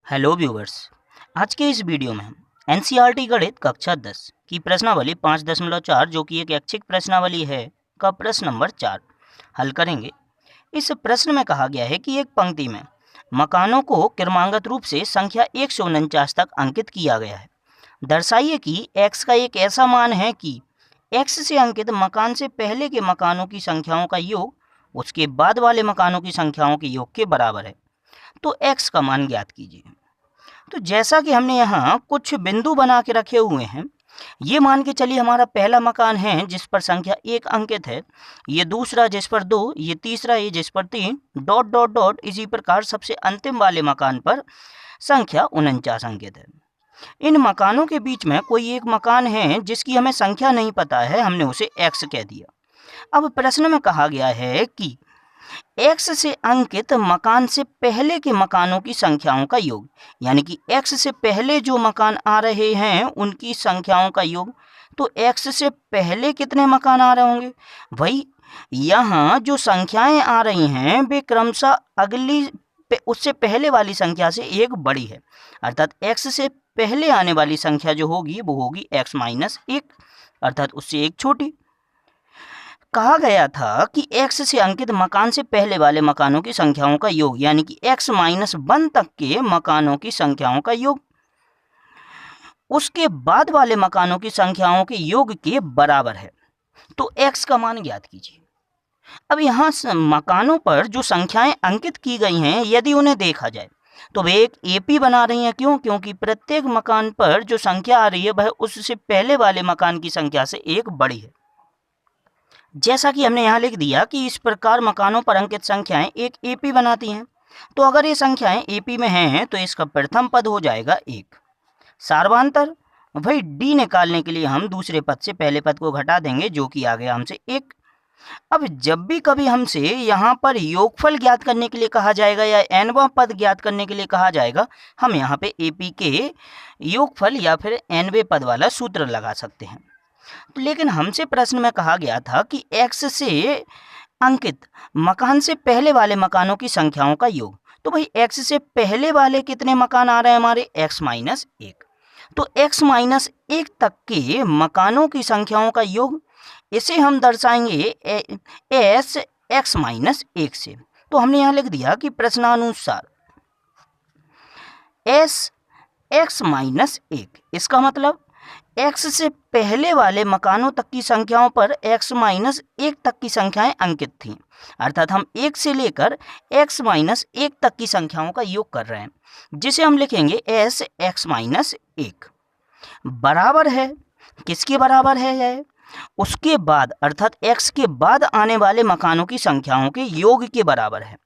Hello viewers. आज के इस वीडियो में हम एनसीईआरटी गणित कक्षा 10 की प्रश्नावली 5.4 जो कि एक ऐच्छिक प्रश्नावली है का प्रश्न नंबर 4 हल करेंगे। इस प्रश्न में कहा गया है कि एक पंक्ति में मकानों को क्रमागत रूप से संख्या 149 तक अंकित किया गया है। दर्शाइए कि x का एक ऐसा मान है कि x से अंकित मकान से पहले के मकानों की संख्याओं का योग उसके बाद वाले मकानों की संख्याओं के योग के बराबर है। तो x का मान ज्ञात कीजिए। तो जैसा कि हमने यहाँ कुछ बिंदु बना के रखे हुए हैं, ये मान के चलिए हमारा पहला मकान है जिस पर संख्या 1 अंकित है, ये दूसरा जिस पर 2, ये तीसरा ये जिस पर 3, डॉट डॉट डॉट इसी प्रकार सबसे अंतिम वाले मकान पर संख्या 49 अंकित है। इन मकानों के बीच में कोई एक मकान है जिसकी हमें संख्या नहीं पता है, हमने उसे x कह दिया। अब प्रश्न में कहा गया है कि x से अंकित मकान से पहले के मकानों की संख्याओं का योग, यानी कि x से पहले जो मकान आ रहे हैं उनकी संख्याओं का योग। तो x से पहले कितने मकान आ रहे होंगे? वही यहाँ जो संख्याएं आ रही हैं वे क्रमशः अगली उससे पहले वाली संख्या से एक बड़ी है, अर्थात x से पहले आने वाली संख्या जो होगी वो होगी x-1, अर्थात उससे एक छोटी। कहा गया था कि x से अंकित मकान से पहले वाले मकानों की संख्याओं का योग, यानी कि x-1 तक के मकानों की संख्याओं का योग उसके बाद वाले मकानों की संख्याओं के योग के बराबर है। तो x का मान ज्ञात कीजिए। अब यहाँ मकानों पर जो संख्याएं अंकित की गई हैं, यदि उन्हें देखा जाए तो वे एक एपी बना रही हैं। क्यों? क्योंकि प्रत्येक मकान पर जो संख्या आ रही है वह उससे पहले वाले मकान की संख्या से एक बड़ी है। जैसा कि हमने यहाँ लिख दिया कि इस प्रकार मकानों पर अंकित संख्याएं एक एपी बनाती हैं। तो अगर ये संख्याएं एपी में हैं तो इसका प्रथम पद हो जाएगा 1। सार्वांतर वही डी निकालने के लिए हम दूसरे पद से पहले पद को घटा देंगे जो कि आ गया हमसे 1। अब जब भी कभी हमसे यहाँ पर योगफल ज्ञात करने के लिए कहा जाएगा या nवां पद ज्ञात करने के लिए कहा जाएगा, हम यहाँ पे एपी के योगफल या फिर nवें पद वाला सूत्र लगा सकते हैं। लेकिन हमसे प्रश्न में कहा गया था कि x से अंकित मकान से पहले वाले मकानों की संख्याओं का योग। तो भाई x से पहले वाले कितने मकान आ रहे हैं हमारे? x-1। तो x-1 तक के मकानों की संख्याओं का योग, इसे हम दर्शाएंगे s x-1 से। तो हमने यहाँ लिख दिया कि प्रश्नानुसार s x-1, इसका मतलब x से पहले वाले मकानों तक की संख्याओं पर x-1 तक की संख्याएं अंकित थीं, अर्थात हम 1 से लेकर x-1 तक की संख्याओं का योग कर रहे हैं, जिसे हम लिखेंगे s x-1 बराबर है। किसके बराबर है यह? उसके बाद अर्थात x के बाद आने वाले मकानों की संख्याओं के योग के बराबर है।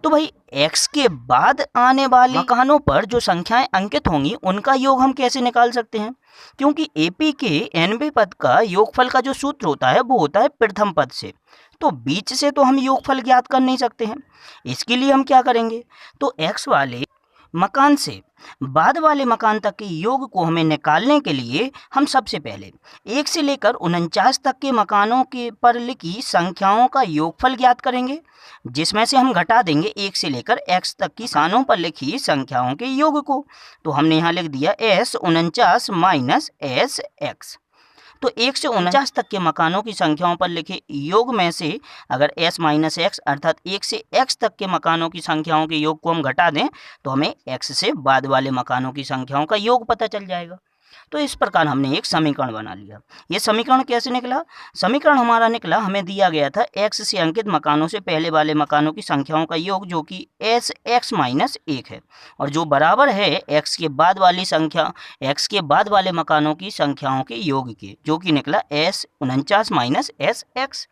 तो भाई x के बाद आने वाले मकानों पर जो संख्याएं अंकित होंगी उनका योग हम कैसे निकाल सकते हैं? क्योंकि एपी के nवें पद का योगफल का जो सूत्र होता है वो होता है प्रथम पद से, तो बीच से तो हम योगफल ज्ञात कर नहीं सकते हैं। इसके लिए हम क्या करेंगे? तो x वाले मकान से बाद वाले मकान तक के योग को हमें निकालने के लिए हम सबसे पहले 1 से लेकर 49 तक के मकानों के पर लिखी संख्याओं का योगफल ज्ञात करेंगे, जिसमें से हम घटा देंगे 1 से लेकर x तक की स्थानों पर लिखी संख्याओं के योग को। तो हमने यहाँ लिख दिया s49 माइनस एस एक्स। तो 1 से 49 तक के मकानों की संख्याओं पर लिखे योग में से अगर s-x अर्थात 1 से x तक के मकानों की संख्याओं के योग को हम घटा दें तो हमें x से बाद वाले मकानों की संख्याओं का योग पता चल जाएगा। तो इस प्रकार हमने एक समीकरण बना लिया। ये समीकरण कैसे निकला? समीकरण हमारा निकला, हमें दिया गया था x से अंकित मकानों से पहले वाले मकानों की संख्याओं का योग जो कि s x-1 है, और जो बराबर है x के बाद वाली संख्या x के बाद वाले मकानों की संख्याओं के योग के, जो कि निकला s49 माइनस एस एक्स।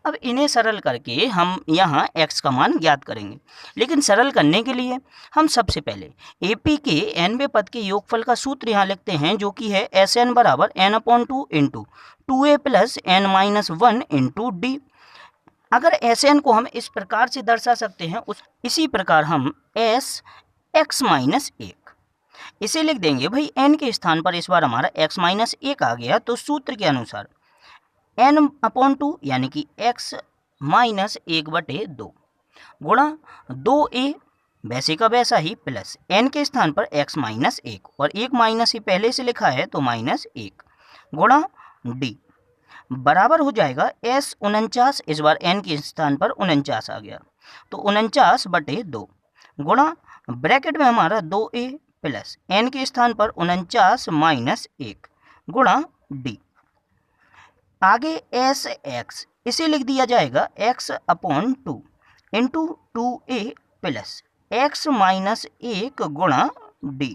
अब इन्हें सरल करके हम यहाँ x का मान ज्ञात करेंगे, लेकिन सरल करने के लिए हम सबसे पहले AP के nवें पद के योगफल का सूत्र यहाँ लिखते हैं, जो कि है Sn बराबर n/2 into 2a plus n-1 into D. अगर Sn को हम इस प्रकार से दर्शा सकते हैं, इसी प्रकार हम s x-1 इसे लिख देंगे। भाई n के स्थान पर इस बार हमारा x-1 आ गया, तो सूत्र के अनुसार n/2 यानी कि x-1/2 गुणा 2a वैसे का वैसा ही प्लस n के स्थान पर x माइनस 1 और 1 माइनस ही पहले से लिखा है तो माइनस 1 गुणा d बराबर हो जाएगा s 49, इस बार n के स्थान पर 49 आ गया तो 49/2 गुणा ब्रैकेट में हमारा 2a प्लस n के स्थान पर 49 माइनस 1 गुणा d। आगे एस एक्स इसे लिख दिया जाएगा x/2 into 2a plus x minus 1 गुणा d।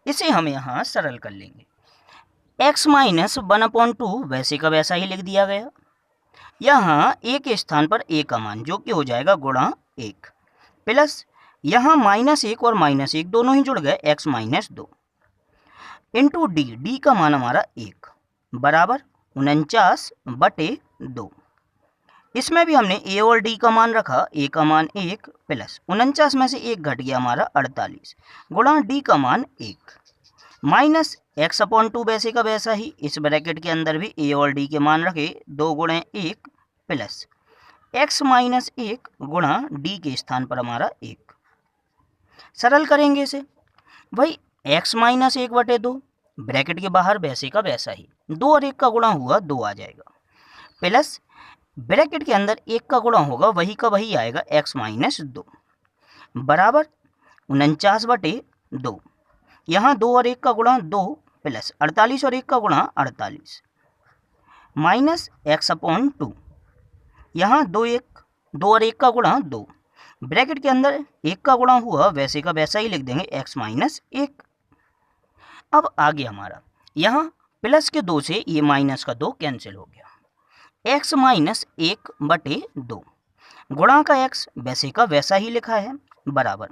इसे हम यहाँ सरल कर लेंगे। x माइनस 1/2 वैसे का वैसा ही लिख दिया गया। यहाँ a के स्थान पर a का मान जो कि हो जाएगा गुणा 1 प्लस यहाँ -1 और -1 दोनों ही जुड़ गए x माइनस 2 इंटू d का मान हमारा 1 बराबर 49/2। इसमें भी हमने a और d का मान रखा, a का मान 1 प्लस 49 में से 1 घट गया हमारा 48 गुणा d का मान 1 माइनस x/2 वैसे का वैसा ही इस ब्रैकेट के अंदर भी a और d के मान रखे 2 गुणे 1 प्लस x माइनस 1 गुणा d के स्थान पर हमारा 1। सरल करेंगे इसे भाई x माइनस 1/2 ब्रैकेट के बाहर वैसे का वैसा ही 2 और 1 का गुणा हुआ 2 आ जाएगा प्लस ब्रैकेट के अंदर 1 का गुणा होगा वही का वही आएगा x माइनस 2 बराबर 49/2। यहाँ 2 और 1 का गुणा 2 प्लस 48 और 1 का गुणा 48 माइनस x/2। यहाँ 2 और 1 का गुणा 2 ब्रैकेट के अंदर 1 का गुणा हुआ वैसे का वैसा ही लिख देंगे x माइनस 1। अब आगे हमारा यहाँ प्लस के 2 से ये माइनस का 2 कैंसिल हो गया x माइनस 1/2 गुणा का x वैसे का वैसा ही लिखा है बराबर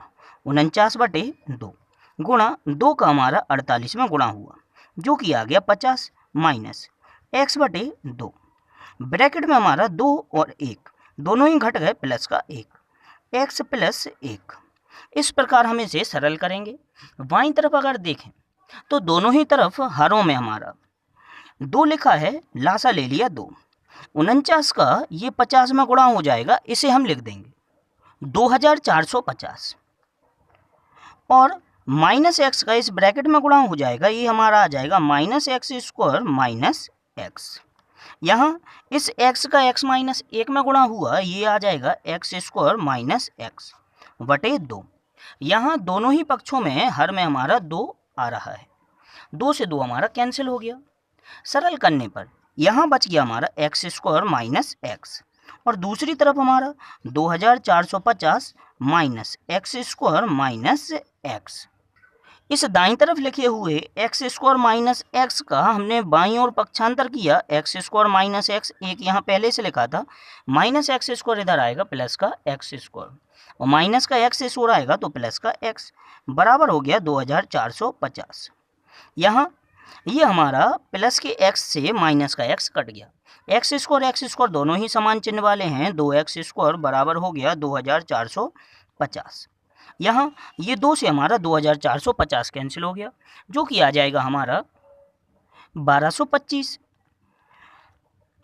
49/2 गुणा 2 का हमारा 48 में गुणा हुआ जो कि आ गया 50 माइनस x/2 ब्रैकेट में हमारा 2 और 1 दोनों ही घट गए प्लस का 1 x प्लस 1। इस प्रकार हम इसे सरल करेंगे। बाईं तरफ अगर देखें तो दोनों ही तरफ हरों में हमारा 2 लिखा है, लासा ले लिया 2, 49 का ये 50 में गुणा हो जाएगा, इसे हम लिख देंगे 2450 और माइनस x का इस ब्रैकेट में गुणा हो जाएगा, ये हमारा आ जाएगा -x² माइनस x। यहाँ इस x का x माइनस 1 में गुणा हुआ, ये आ जाएगा x² माइनस x/2। यहाँ दोनों ही पक्षों में हर में हमारा 2 आ रहा है, 2 से 2 हमारा कैंसिल हो गया। सरल करने पर यहाँ बच गया हमारा x² माइनस x और दूसरी तरफ हमारा 2450 माइनस x² माइनस x। इस दाईं तरफ लिखे हुए x² माइनस x का हमने बाईं ओर पक्षांतर किया, x² माइनस x एक यहाँ पहले से लिखा था, माइनस x² इधर आएगा प्लस का x² और माइनस का x इस ओर आएगा तो प्लस का x बराबर हो गया 2450। यहाँ ये हमारा प्लस के x से माइनस का x कट गया, x² दोनों ही समान चिन्ह वाले हैं, 2x² बराबर हो गया 2450। यहाँ ये 2 से हमारा 2450 कैंसिल हो गया जो कि आ जाएगा हमारा 1225।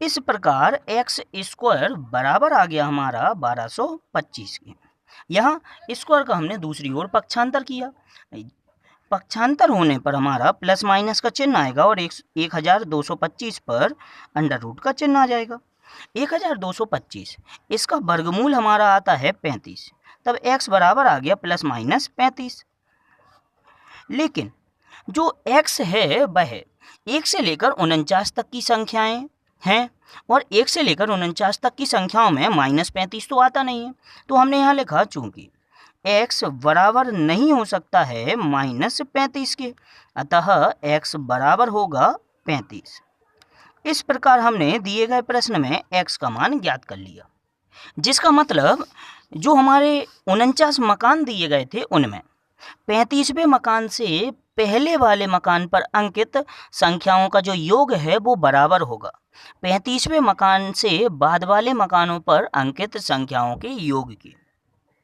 इस प्रकार x² बराबर आ गया हमारा 1225 के। यहाँ स्क्वायर का हमने दूसरी ओर पक्षांतर किया, पक्षांतर होने पर हमारा प्लस माइनस का चिन्ह आएगा और 1225 पर अंडर रूट का चिन्ह आ जाएगा। 1225 इसका वर्गमूल हमारा आता है 35, तब x बराबर आ गया प्लस माइनस 35। लेकिन जो x है वह 1 से लेकर 49 तक की संख्याएं हैं और 1 से लेकर 49 तक की संख्याओं में -35 तो आता नहीं है, तो हमने यहाँ लिखा चूंकि x बराबर नहीं हो सकता है -35 के, अतः x बराबर होगा 35। इस प्रकार हमने दिए गए प्रश्न में x का मान ज्ञात कर लिया, जिसका मतलब जो हमारे 49 मकान दिए गए थे उनमें 35वें मकान से पहले वाले मकान पर अंकित संख्याओं का जो योग है वो बराबर होगा 35वें मकान से बाद वाले मकानों पर अंकित संख्याओं के योग के।